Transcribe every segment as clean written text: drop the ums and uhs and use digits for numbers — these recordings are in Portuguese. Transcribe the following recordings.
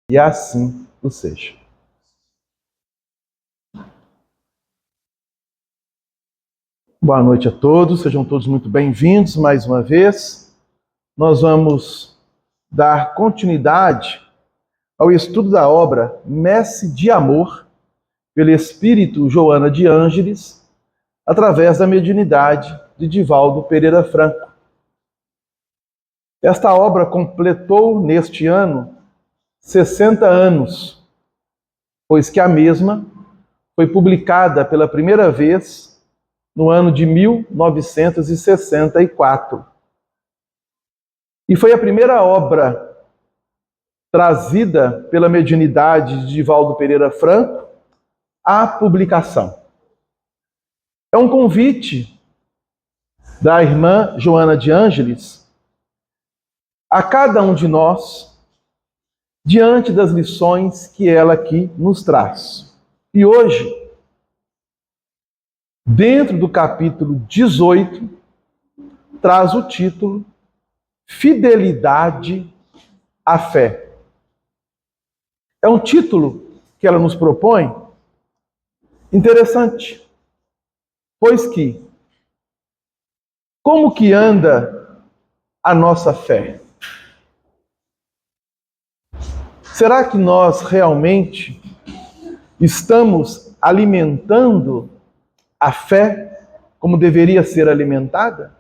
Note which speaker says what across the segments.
Speaker 1: E assim o seja. Boa noite a todos, sejam todos muito bem-vindos mais uma vez. Nós vamos dar continuidade ao estudo da obra Messe de Amor, pelo Espírito Joana de Ângeles, através da mediunidade de Divaldo Pereira Franco. Esta obra completou neste ano 60 anos, pois que a mesma foi publicada pela primeira vez no ano de 1964. E foi a primeira obra trazida pela mediunidade de Divaldo Pereira Franco à publicação. É um convite da irmã Joana de Ângeles a cada um de nós, diante das lições que ela aqui nos traz. E hoje, dentro do capítulo 18, traz o título Fidelidade à Fé. É um título que ela nos propõe interessante, pois que como que anda a nossa fé? Será que nós realmente estamos alimentando a fé como deveria ser alimentada?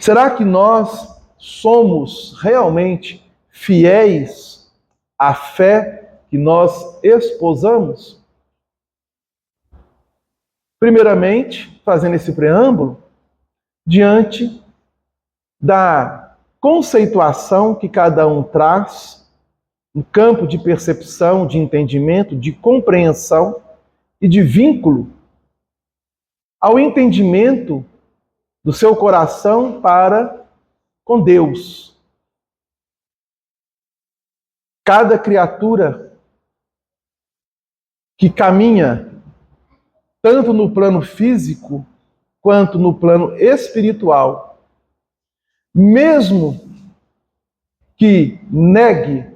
Speaker 1: Será que nós somos realmente fiéis à fé que nós esposamos? Primeiramente, fazendo esse preâmbulo, diante da conceituação que cada um traz no campo de percepção, de entendimento, de compreensão e de vínculo ao entendimento do seu coração para com Deus. Cada criatura que caminha tanto no plano físico quanto no plano espiritual, mesmo que negue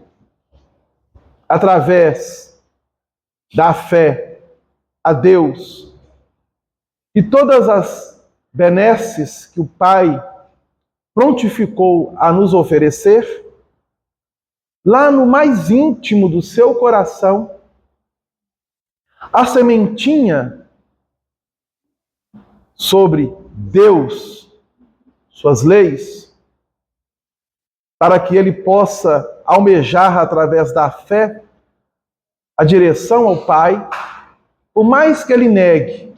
Speaker 1: através da fé a Deus e todas as benesses que o Pai prontificou a nos oferecer, lá no mais íntimo do seu coração, a sementinha sobre Deus, suas leis, para que ele possa almejar através da fé a direção ao Pai, por mais que ele negue,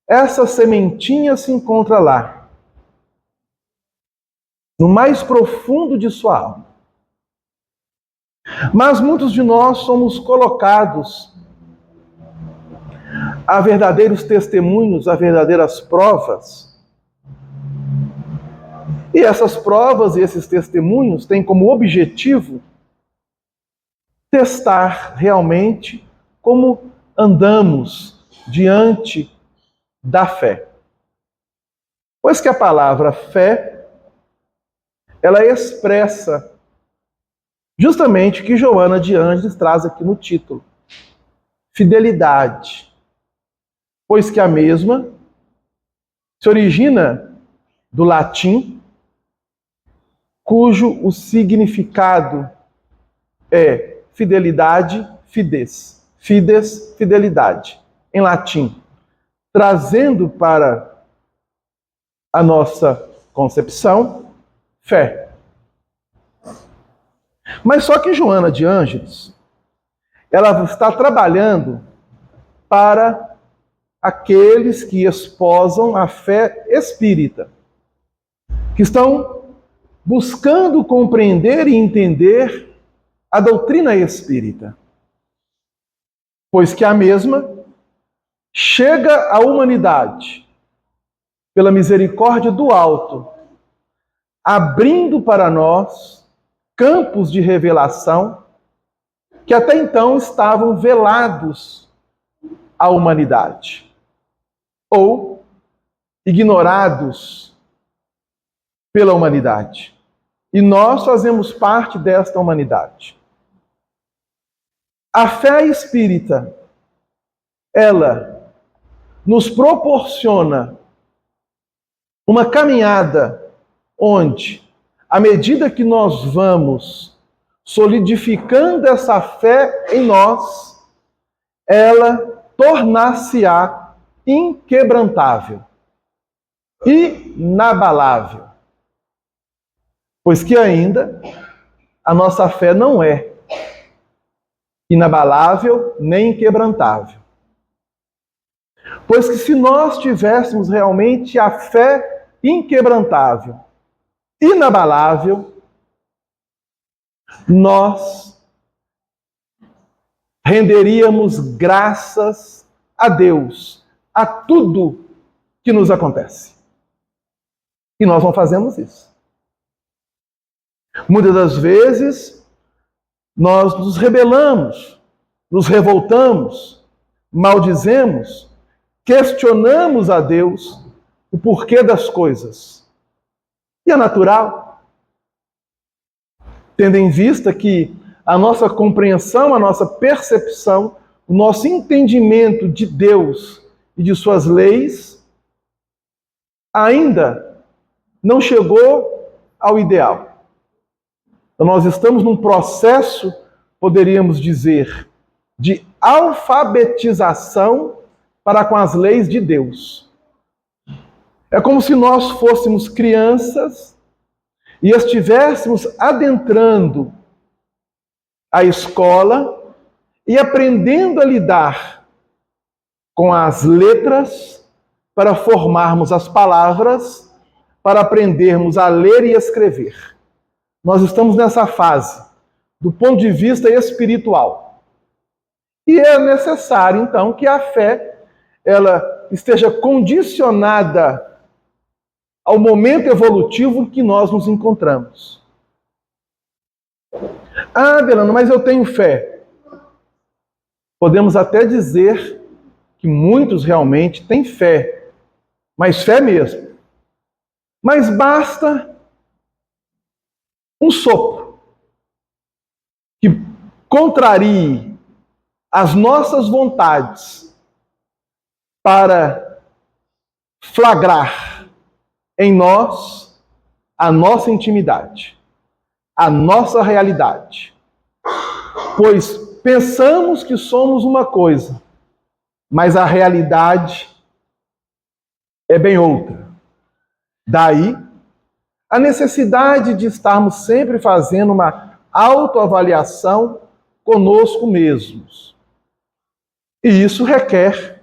Speaker 1: essa sementinha se encontra lá, no mais profundo de sua alma. Mas muitos de nós somos colocados a verdadeiros testemunhos, a verdadeiras provas. E essas provas e esses testemunhos têm como objetivo testar realmente como andamos diante da fé. Pois que a palavra fé, ela expressa justamente o que Joana de Ângeles traz aqui no título. Fidelidade. Pois que a mesma se origina do latim, cujo o significado é fidelidade, fides. Fides, fidelidade, em latim. Trazendo para a nossa concepção, fé. Mas só que Joana de Ângeles, ela está trabalhando para aqueles que esposam a fé espírita, que estão buscando compreender e entender a doutrina espírita, pois que a mesma chega à humanidade pela misericórdia do alto, abrindo para nós campos de revelação que até então estavam velados à humanidade, ou ignorados pela humanidade. E nós fazemos parte desta humanidade. A fé espírita, ela nos proporciona uma caminhada onde, à medida que nós vamos solidificando essa fé em nós, ela tornar-se-á inquebrantável, inabalável. Pois que ainda a nossa fé não é inabalável nem inquebrantável. Pois que se nós tivéssemos realmente a fé inquebrantável, inabalável, nós renderíamos graças a Deus, a tudo que nos acontece. E nós não fazemos isso. Muitas das vezes, nós nos rebelamos, nos revoltamos, maldizemos, questionamos a Deus o porquê das coisas. E é natural, tendo em vista que a nossa compreensão, a nossa percepção, o nosso entendimento de Deus e de suas leis ainda não chegou ao ideal. Então, nós estamos num processo, poderíamos dizer, de alfabetização para com as leis de Deus. É como se nós fôssemos crianças e estivéssemos adentrando a escola e aprendendo a lidar com as letras para formarmos as palavras, para aprendermos a ler e escrever. Nós estamos nessa fase, do ponto de vista espiritual. E é necessário, então, que a fé ela esteja condicionada ao momento evolutivo que nós nos encontramos. Ah, Delano, mas eu tenho fé. Podemos até dizer que muitos realmente têm fé, mas fé mesmo. Mas basta um sopro que contrarie as nossas vontades para flagrar em nós a nossa intimidade, a nossa realidade. Pois pensamos que somos uma coisa, mas a realidade é bem outra. Daí a necessidade de estarmos sempre fazendo uma autoavaliação conosco mesmos. E isso requer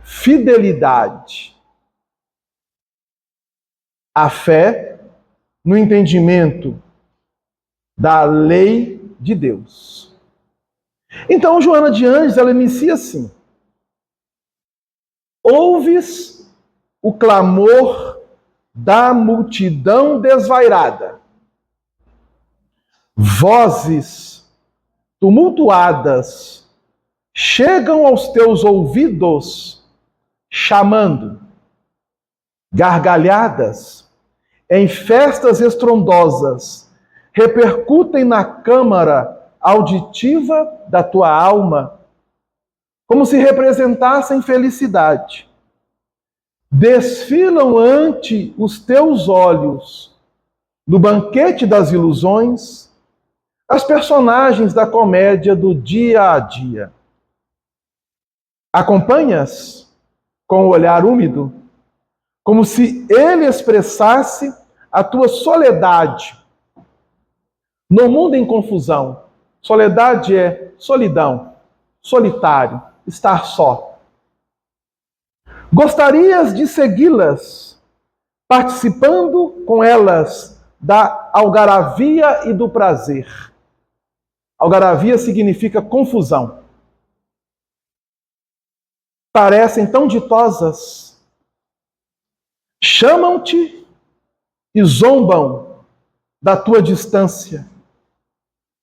Speaker 1: fidelidade. A fé no entendimento da lei de Deus. Então, Joana de Ângeles, ela inicia assim: ouves o clamor da multidão desvairada, vozes tumultuadas chegam aos teus ouvidos, chamando, gargalhadas em festas estrondosas repercutem na câmara auditiva da tua alma, como se representassem felicidade. Desfilam ante os teus olhos, no banquete das ilusões, as personagens da comédia do dia a dia. Acompanhas com o olhar úmido, como se ele expressasse a tua soledade. No mundo em confusão, soledade é solidão, solitário, estar só. Gostarias de segui-las, participando com elas da algaravia e do prazer. Algaravia significa confusão. Parecem tão ditosas, chamam-te e zombam da tua distância.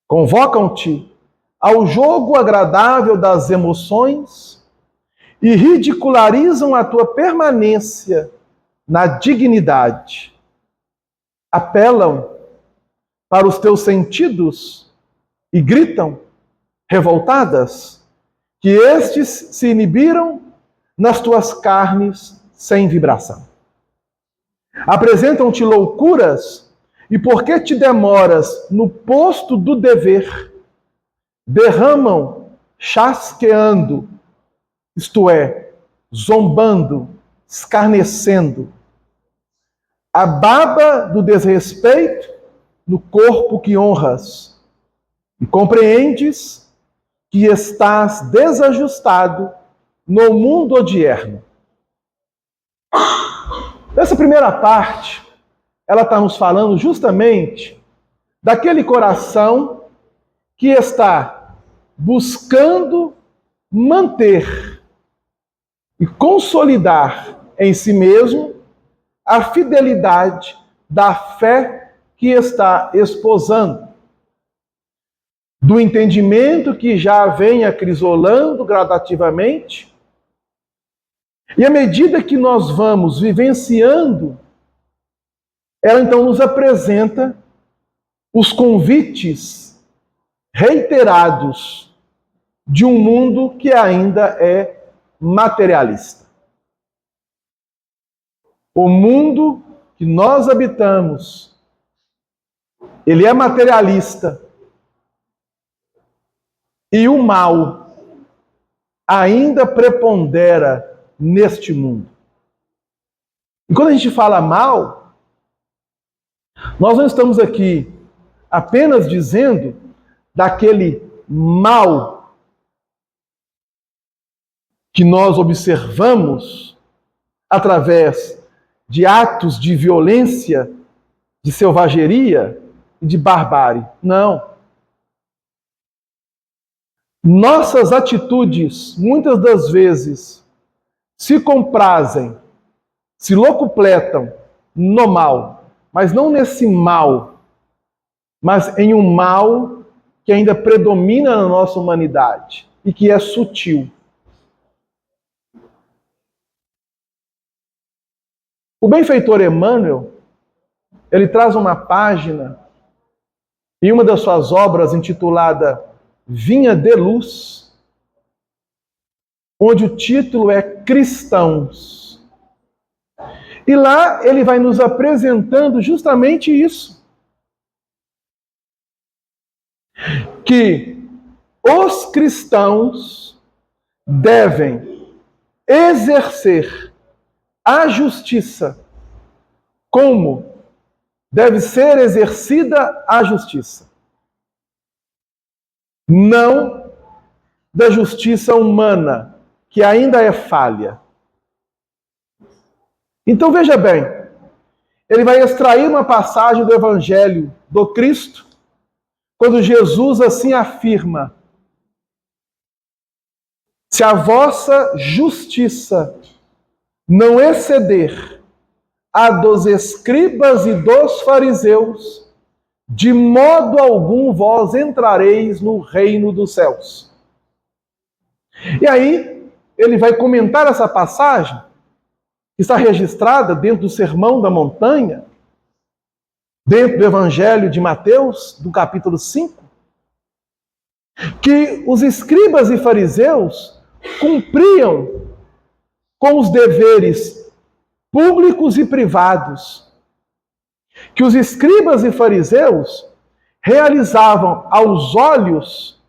Speaker 1: Convocam-te ao jogo agradável das emoções e ridicularizam a tua permanência na dignidade. Apelam para os teus sentidos e gritam revoltadas, que estes se inibiram nas tuas carnes sem vibração. Apresentam-te loucuras, e porque te demoras no posto do dever, derramam, chasqueando, isto é, zombando, escarnecendo, a baba do desrespeito no corpo que honras, e compreendes que estás desajustado no mundo odierno. Essa primeira parte, ela está nos falando justamente daquele coração que está buscando manter e consolidar em si mesmo a fidelidade da fé que está esposando, do entendimento que já vem acrisolando gradativamente. E à medida que nós vamos vivenciando, ela então nos apresenta os convites reiterados de um mundo que ainda é materialista. O mundo que nós habitamos, ele é materialista. E o mal ainda prepondera neste mundo. E quando a gente fala mal, nós não estamos aqui apenas dizendo daquele mal que nós observamos através de atos de violência, de selvageria e de barbárie. Não. Nossas atitudes, muitas das vezes, se comprazem, se locupletam no mal, mas não nesse mal, mas em um mal que ainda predomina na nossa humanidade e que é sutil. O benfeitor Emmanuel, ele traz uma página em uma das suas obras intitulada Vinha de Luz, onde o título é Cristãos. E lá ele vai nos apresentando justamente isso. Que os cristãos devem exercer a justiça como deve ser exercida a justiça. Não da justiça humana, que ainda é falha. Então veja bem, ele vai extrair uma passagem do Evangelho do Cristo, quando Jesus assim afirma: se a vossa justiça não exceder a dos escribas e dos fariseus, de modo algum vós entrareis no reino dos céus. E aí, ele vai comentar essa passagem, que está registrada dentro do Sermão da Montanha, dentro do Evangelho de Mateus, do capítulo 5, que os escribas e fariseus cumpriam com os deveres públicos e privados, que os escribas e fariseus realizavam aos olhos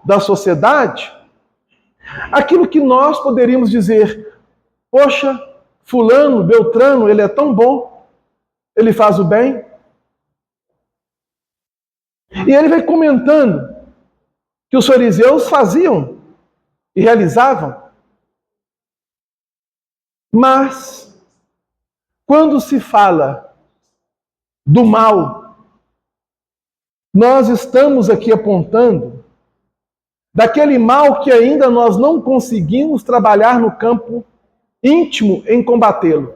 Speaker 1: da sociedade aquilo que nós poderíamos dizer: poxa, fulano, beltrano, ele é tão bom, ele faz o bem. E ele vai comentando que os fariseus faziam e realizavam. Mas, quando se fala do mal, nós estamos aqui apontando daquele mal que ainda nós não conseguimos trabalhar no campo íntimo em combatê-lo,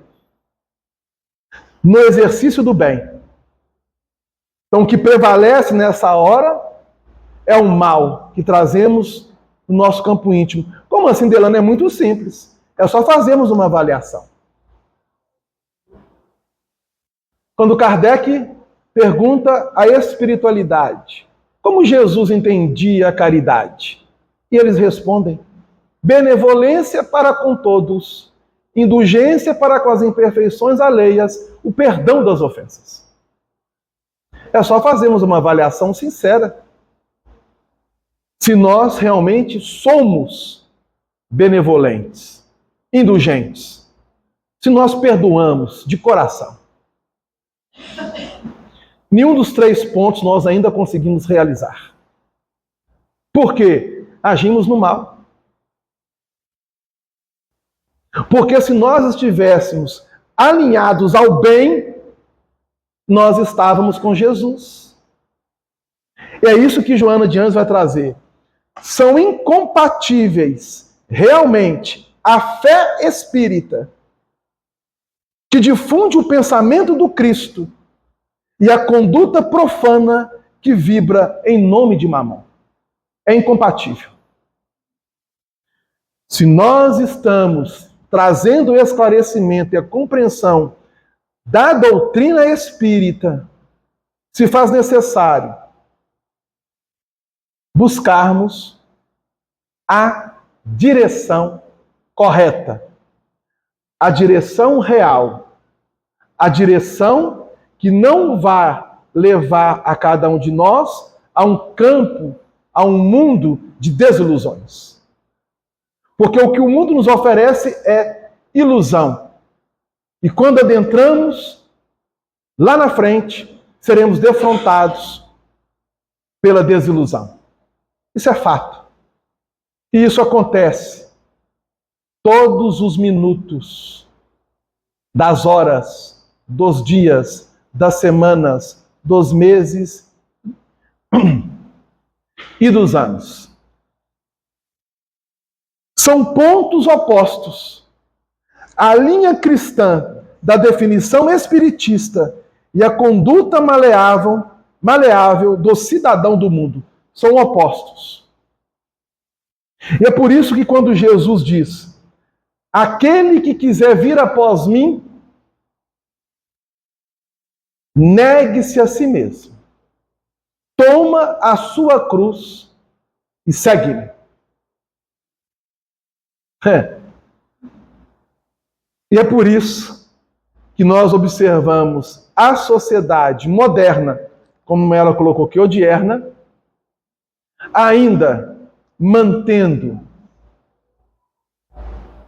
Speaker 1: no exercício do bem. Então, o que prevalece nessa hora é o mal que trazemos no nosso campo íntimo. Como assim, Delano? É muito simples. É só fazermos uma avaliação. Quando Kardec pergunta à espiritualidade como Jesus entendia a caridade? E eles respondem: benevolência para com todos, indulgência para com as imperfeições alheias, o perdão das ofensas. É só fazermos uma avaliação sincera se nós realmente somos benevolentes, indulgentes, se nós perdoamos de coração. Nenhum dos 3 pontos nós ainda conseguimos realizar. Por quê? Agimos no mal. Porque se nós estivéssemos alinhados ao bem, nós estávamos com Jesus. E é isso que Joana de Ângeles vai trazer. São incompatíveis, realmente, a fé espírita, que difunde o pensamento do Cristo, e a conduta profana que vibra em nome de Mamon. É incompatível. Se nós estamos trazendo o esclarecimento e a compreensão da doutrina espírita, se faz necessário buscarmos a direção correta, a direção real, a direção que não vai levar a cada um de nós a um campo, a um mundo de desilusões. Porque o que o mundo nos oferece é ilusão. E quando adentramos, lá na frente, seremos defrontados pela desilusão. Isso é fato. E isso acontece todos os minutos, das horas, dos dias, das semanas, dos meses e dos anos. São pontos opostos. A linha cristã da definição espiritista e a conduta maleável do cidadão do mundo são opostos. E é por isso que quando Jesus diz: aquele que quiser vir após mim, negue-se a si mesmo. Toma a sua cruz e segue-me. E é por isso que nós observamos a sociedade moderna, como ela colocou aqui, odierna, ainda mantendo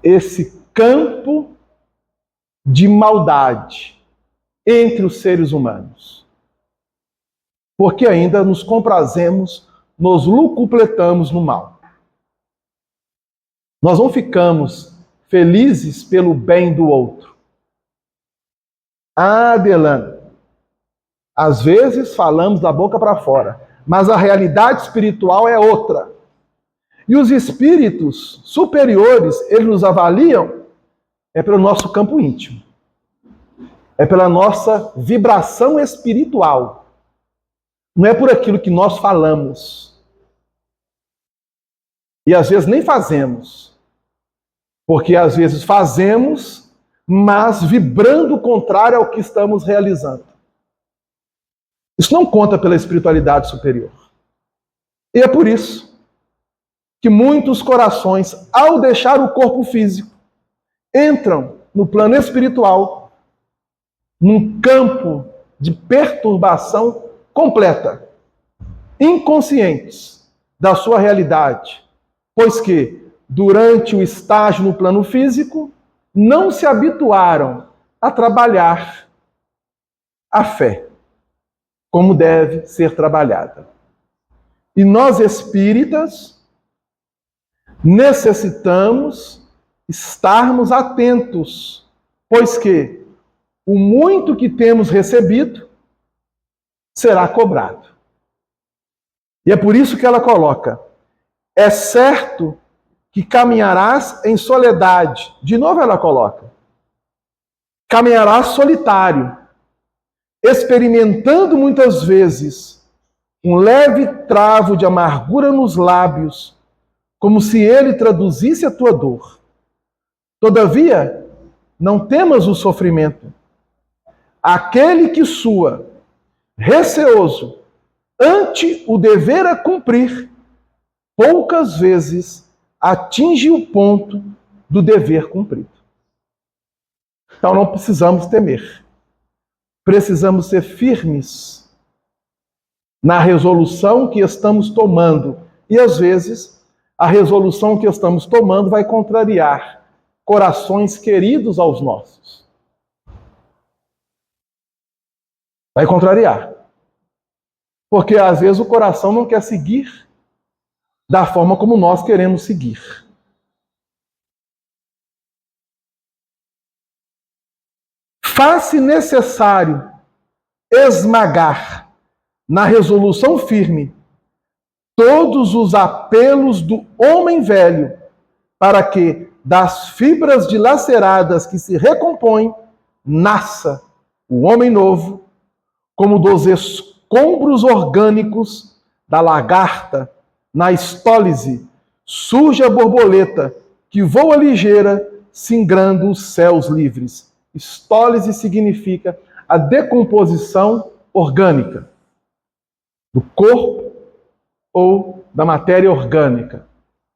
Speaker 1: esse campo de maldade entre os seres humanos. Porque ainda nos comprazemos, nos lucupletamos no mal. Nós não ficamos felizes pelo bem do outro. Ah, Adelana, às vezes falamos da boca para fora, mas a realidade espiritual é outra. E os espíritos superiores, eles nos avaliam pelo nosso campo íntimo. É pela nossa vibração espiritual. Não é por aquilo que nós falamos. E às vezes nem fazemos. Porque às vezes fazemos, mas vibrando o contrário ao que estamos realizando. Isso não conta pela espiritualidade superior. E é por isso que muitos corações, ao deixar o corpo físico, entram no plano espiritual, num campo de perturbação completa, inconscientes da sua realidade, pois que, durante o estágio no plano físico, não se habituaram a trabalhar a fé como deve ser trabalhada. E nós espíritas necessitamos estarmos atentos, pois que o muito que temos recebido será cobrado. E é por isso que ela coloca: é certo que caminharás em soledade. De novo ela coloca: caminharás solitário, experimentando muitas vezes um leve travo de amargura nos lábios, como se ele traduzisse a tua dor. Todavia, não temas o sofrimento. Aquele que sua, receoso, ante o dever a cumprir, poucas vezes atinge o ponto do dever cumprido. Então não precisamos temer. Precisamos ser firmes na resolução que estamos tomando. E às vezes, a resolução que estamos tomando vai contrariar corações queridos aos nossos. Vai contrariar. Porque às vezes o coração não quer seguir da forma como nós queremos seguir. Faz-se necessário esmagar na resolução firme todos os apelos do homem velho, para que das fibras dilaceradas que se recompõem nasça o homem novo, como dos escombros orgânicos da lagarta na estólise surge a borboleta que voa ligeira, singrando os céus livres. Estólise significa a decomposição orgânica do corpo ou da matéria orgânica.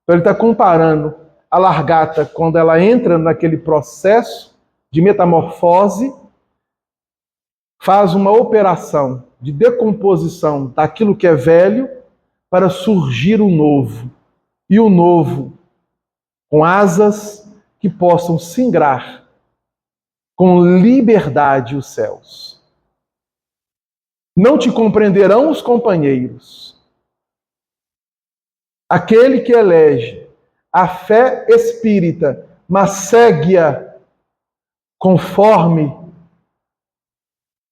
Speaker 1: Então ele está comparando a lagarta quando ela entra naquele processo de metamorfose, faz uma operação de decomposição daquilo que é velho para surgir o novo. E o novo com asas que possam singrar com liberdade os céus. Não te compreenderão os companheiros. Aquele que elege a fé espírita, mas segue-a conforme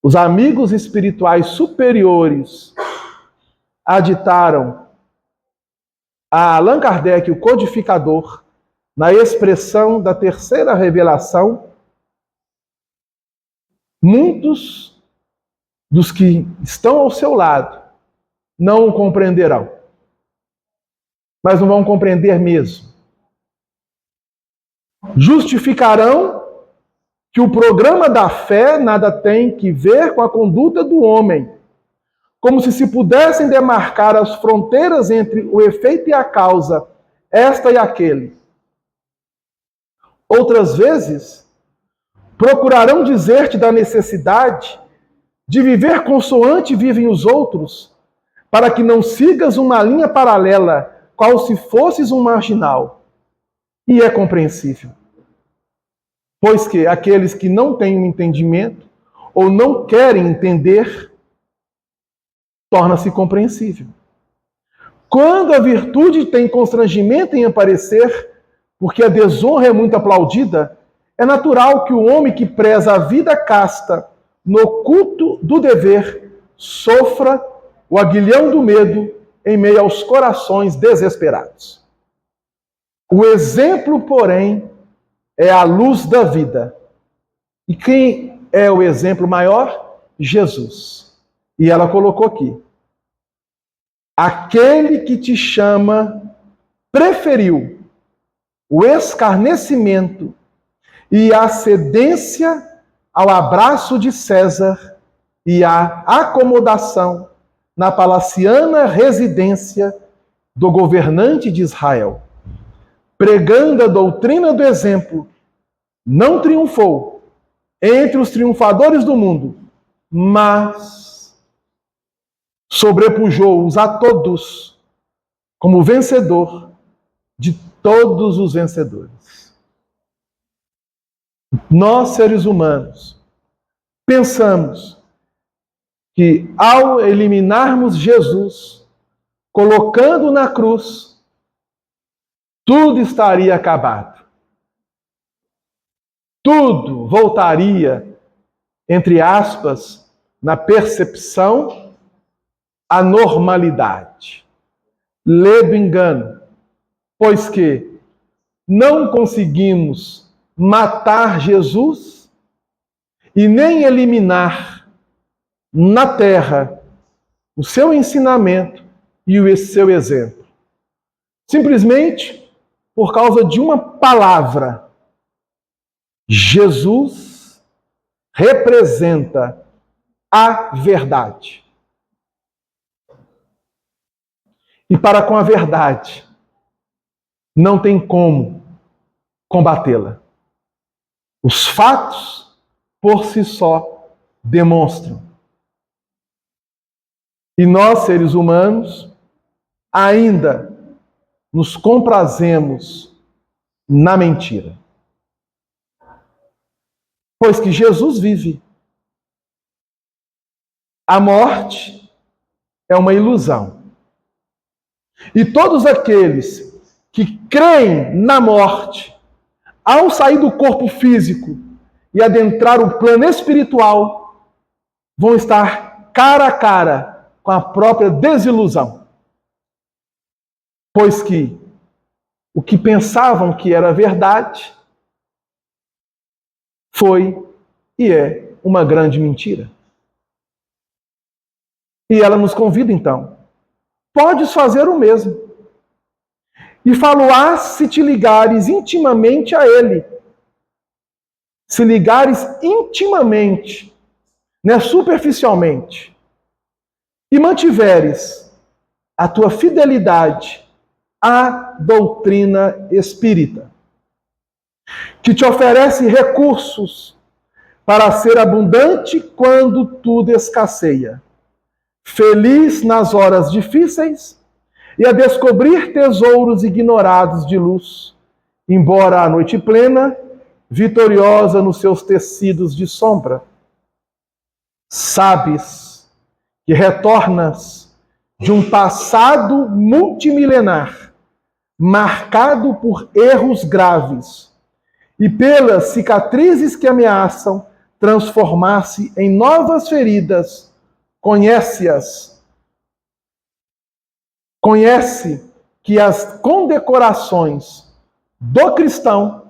Speaker 1: os amigos espirituais superiores aditaram a Allan Kardec, o codificador, na expressão da terceira revelação, muitos dos que estão ao seu lado não o compreenderão. Mas não vão compreender mesmo. Justificarão que o programa da fé nada tem que ver com a conduta do homem, como se pudessem demarcar as fronteiras entre o efeito e a causa, esta e aquele. Outras vezes, procurarão dizer-te da necessidade de viver consoante vivem os outros, para que não sigas uma linha paralela, qual se fosses um marginal. E é compreensível. Pois que aqueles que não têm um entendimento, ou não querem entender, torna-se compreensível. Quando a virtude tem constrangimento em aparecer, porque a desonra é muito aplaudida, é natural que o homem que preza a vida casta no culto do dever sofra o aguilhão do medo em meio aos corações desesperados. O exemplo, porém, é a luz da vida. E quem é o exemplo maior? Jesus. E ela colocou aqui: aquele que te chama preferiu o escarnecimento e a cedência ao abraço de César e a acomodação na palaciana residência do governante de Israel. Pregando a doutrina do exemplo, não triunfou entre os triunfadores do mundo, mas sobrepujou-os a todos como vencedor de todos os vencedores. Nós, seres humanos, pensamos que ao eliminarmos Jesus, colocando na cruz, tudo estaria acabado. Tudo voltaria, entre aspas, na percepção, à normalidade. Lê do engano, pois que não conseguimos matar Jesus e nem eliminar na terra o seu ensinamento e o seu exemplo. Simplesmente por causa de uma palavra. Jesus representa a verdade. E para com a verdade, não tem como combatê-la. Os fatos, por si só, demonstram. E nós, seres humanos, ainda nos comprazemos na mentira. Pois que Jesus vive. A morte é uma ilusão. E todos aqueles que creem na morte, ao sair do corpo físico e adentrar o plano espiritual, vão estar cara a cara com a própria desilusão. Pois que o que pensavam que era verdade foi e é uma grande mentira. E ela nos convida então. Podes fazer o mesmo. E falo-ás se te ligares intimamente a Ele. Se ligares intimamente, né, superficialmente, e mantiveres a tua fidelidade à doutrina espírita, que te oferece recursos para ser abundante quando tudo escasseia, feliz nas horas difíceis e a descobrir tesouros ignorados de luz, embora a noite plena, vitoriosa nos seus tecidos de sombra. Sabes que retornas de um passado multimilenar, marcado por erros graves e pelas cicatrizes que ameaçam transformar-se em novas feridas. Conhece-as. Conhece que as condecorações do cristão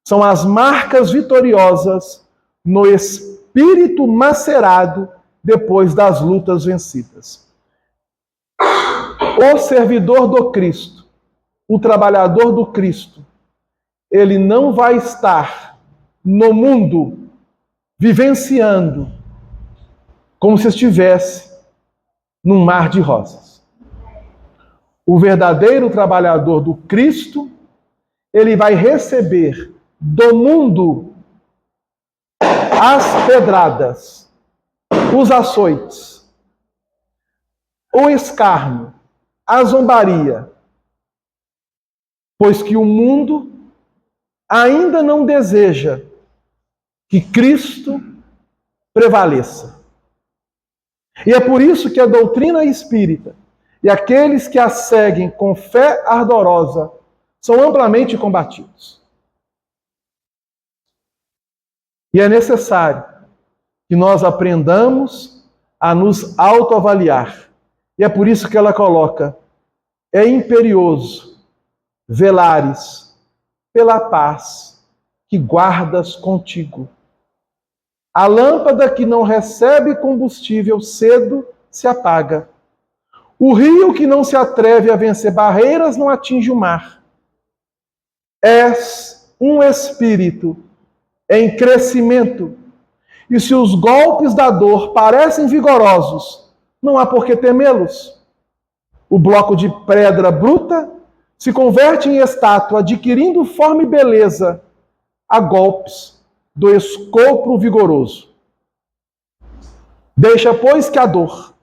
Speaker 1: são as marcas vitoriosas no espírito macerado depois das lutas vencidas. O servidor do Cristo, o trabalhador do Cristo, ele não vai estar no mundo vivenciando como se estivesse num mar de rosas. O verdadeiro trabalhador do Cristo, ele vai receber do mundo as pedradas, os açoites, o escárnio, a zombaria, pois que o mundo ainda não deseja que Cristo prevaleça. E é por isso que a doutrina espírita e aqueles que a seguem com fé ardorosa são amplamente combatidos. E é necessário que nós aprendamos a nos autoavaliar. E é por isso que ela coloca: é imperioso velares pela paz que guardas contigo. A lâmpada que não recebe combustível cedo se apaga. O rio que não se atreve a vencer barreiras não atinge o mar. És um espírito em crescimento. E se os golpes da dor parecem vigorosos, não há por que temê-los. O bloco de pedra bruta se converte em estátua, adquirindo forma e beleza a golpes do escopro vigoroso. Deixa, pois, que a dor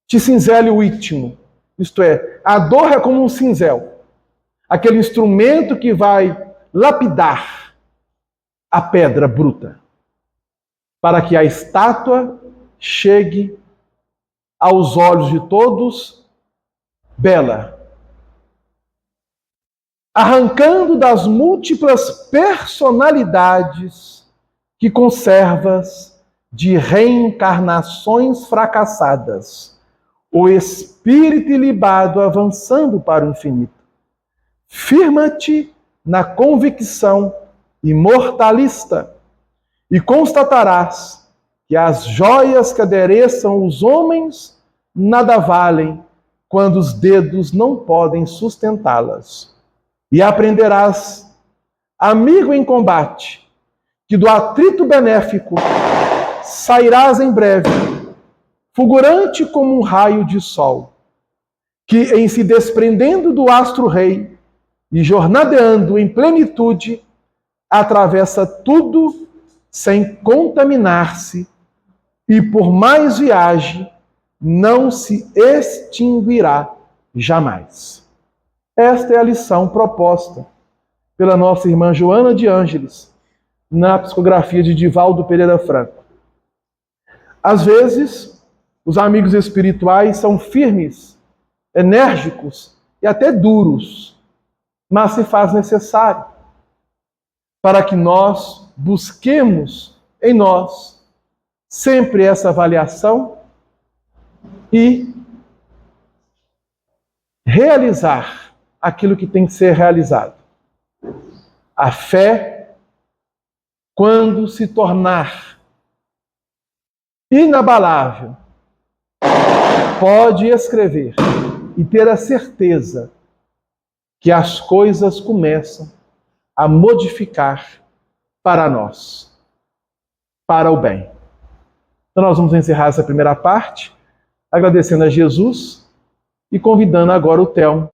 Speaker 1: te cinzele o íntimo. Isto é, a dor é como um cinzel, aquele instrumento que vai lapidar a pedra bruta, para que a estátua chegue aos olhos de todos bela, arrancando das múltiplas personalidades que conservas de reencarnações fracassadas, o espírito ilibado avançando para o infinito. Firma-te na convicção imortalista e constatarás que as joias que adereçam os homens nada valem quando os dedos não podem sustentá-las. E aprenderás, amigo em combate, que do atrito benéfico sairás em breve, fulgurante como um raio de sol, que, em se desprendendo do astro-rei e jornadeando em plenitude, atravessa tudo sem contaminar-se e, por mais viaje, não se extinguirá jamais. Esta é a lição proposta pela nossa irmã Joana de Ângeles na psicografia de Divaldo Pereira Franco. Às vezes, os amigos espirituais são firmes, enérgicos e até duros, mas se faz necessário para que nós busquemos em nós sempre essa avaliação e realizar aquilo que tem que ser realizado. A fé, quando se tornar inabalável, pode escrever e ter a certeza que as coisas começam a modificar para nós, para o bem. Então nós vamos encerrar essa primeira parte, agradecendo a Jesus e convidando agora o Telmo